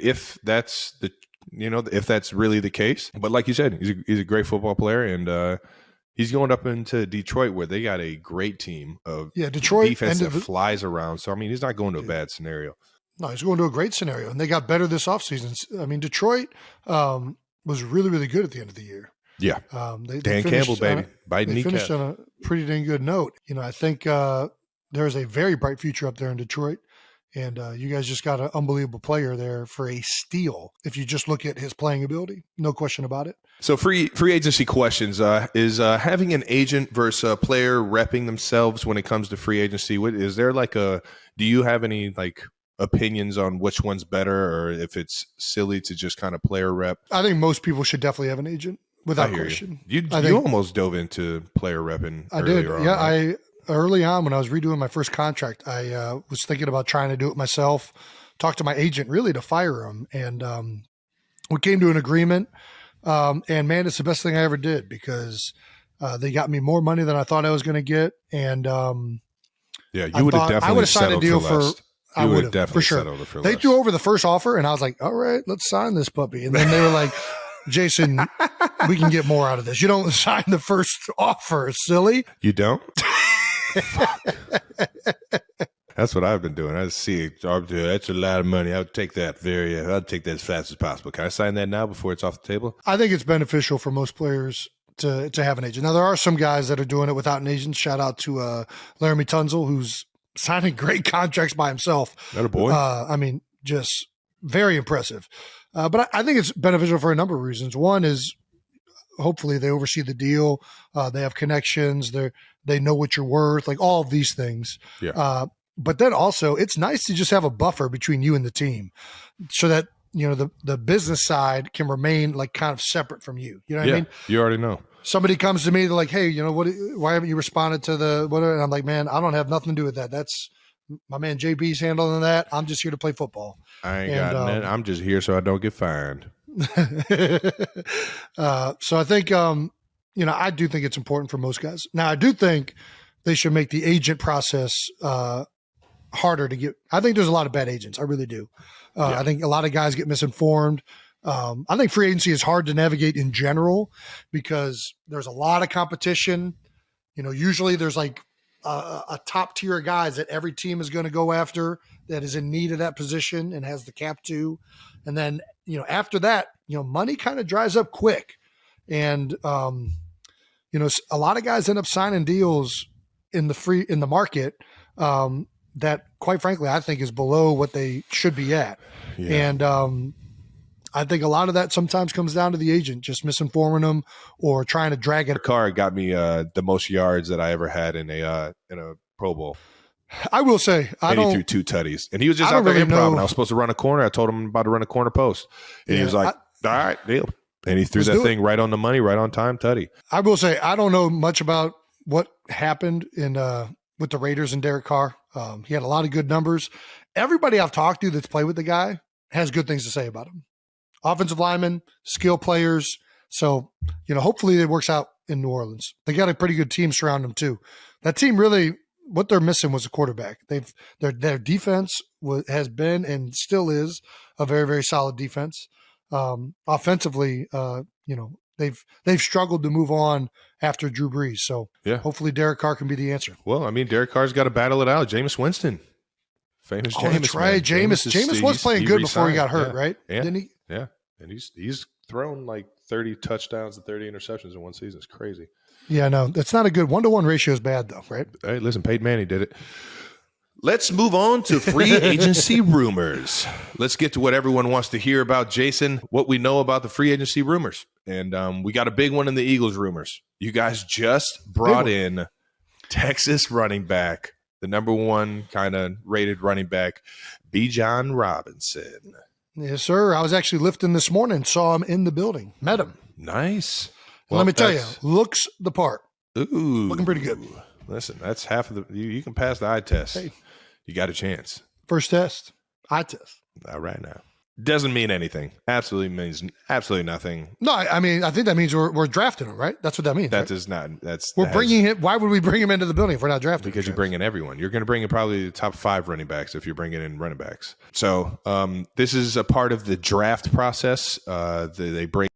if that's if that's really the case. But like you said, he's a great football player, and he's going up into Detroit where they got a great team of Detroit defense that flies around. So, I mean, he's not going to a bad scenario. No, he's going to a great scenario, and they got better this offseason. I mean, Detroit was really, really good at the end of the year. Yeah. They Campbell, baby. They finished on a pretty dang good note. I think there's a very bright future up there in Detroit. And you guys just got an unbelievable player there for a steal. If you just look at his playing ability, no question about it. So free agency questions. Is having an agent versus a player repping themselves when it comes to free agency? Is there do you have any opinions on which one's better, or if it's silly to just kind of player rep? I think most people should definitely have an agent without question. You almost dove into player repping. I did. Yeah, right? Early on, when I was redoing my first contract, I was thinking about trying to do it myself, talk to my agent really to fire him. And we came to an agreement. And man, it's the best thing I ever did because they got me more money than I thought I was going to get. And you would have definitely signed a deal for I would have definitely for sure. Settled for they less. threw over the first offer, and I was like, all right, let's sign this puppy. And then they were like, Jason, we can get more out of this. You don't sign the first offer, silly. You don't? That's what I've been doing. I see that's a lot of money. I'll take that I'll take that as fast as possible. Can I sign that now before it's off the table? I think it's beneficial for most players to have an agent. Now, there are some guys that are doing it without an agent. Shout out to Laramie Tunzel, who's signing great contracts by himself. That a boy. I mean, just very impressive. But I think it's beneficial for a number of reasons. One is hopefully they oversee the deal. They have connections. They know what you're worth, like all of these things. Yeah. But then also it's nice to just have a buffer between you and the team so that, the business side can remain kind of separate from you. You know what I mean? You already know. Somebody comes to me, they're like, hey, why haven't you responded to the whatever? And I'm like, man, I don't have nothing to do with that. That's my man JB's handling that. I'm just here to play football. I ain't got nothing. I'm just here so I don't get fined. So I think, I do think it's important for most guys. Now, I do think they should make the agent process harder to get. I think there's a lot of bad agents. I really do. I think a lot of guys get misinformed. I think free agency is hard to navigate in general because there's a lot of competition. Usually there's a top tier of guys that every team is going to go after that is in need of that position and has the cap to. And then, after that, money kind of dries up quick. And, a lot of guys end up signing deals in the market that, quite frankly, I think is below what they should be at. Yeah. And I think a lot of that sometimes comes down to the agent just misinforming them or trying to drag it. Carr got me the most yards that I ever had in a Pro Bowl. I will say, he threw 2 tutties, and he was just out there improv. I was supposed to run a corner. I told him I'm about to run a corner post, and he was like, "All right, deal." And he threw that thing right on the money, right on time, tutty. I will say, I don't know much about what happened with the Raiders and Derek Carr. He had a lot of good numbers. Everybody I've talked to that's played with the guy has good things to say about him. Offensive linemen, skill players. So, hopefully it works out in New Orleans. They got a pretty good team surrounding them too. That team really, what they're missing was a quarterback. Their defense has been and still is a very, very solid defense. Offensively, they've struggled to move on after Drew Brees. So hopefully Derek Carr can be the answer. Well, I mean, Derek Carr's got to battle it out. Jameis Winston. Famous Jameis. That's right. Jameis was playing good before he got hurt, right? Yeah. Didn't he? Yeah. And he's thrown 30 touchdowns and 30 interceptions in one season. It's crazy. Yeah, no, that's not a good 1-to-1 ratio is bad though, right? Hey, listen, Peyton Manning did it. Let's move on to free agency rumors. Let's get to what everyone wants to hear about, Jason, what we know about the free agency rumors. And we got a big one in the Eagles rumors. You guys just brought in Texas running back, the number 1 kind of rated running back, Bijan Robinson. Yes, sir. I was actually lifting this morning, saw him in the building, met him. Nice. Well, let me tell you, looks the part. Ooh. Looking pretty good. Listen, that's half of you can pass the eye test. Hey. You got a chance. First test, eye test. All right now. Doesn't mean anything. Absolutely means absolutely nothing. No, I mean, I think that means we're drafting him, right? That's what that means. That right? does not. We're bringing him. Why would we bring him into the building if we're not drafting? Because you bring in everyone. You're going to bring in probably the top 5 running backs if you're bringing in running backs. So this is a part of the draft process. They bring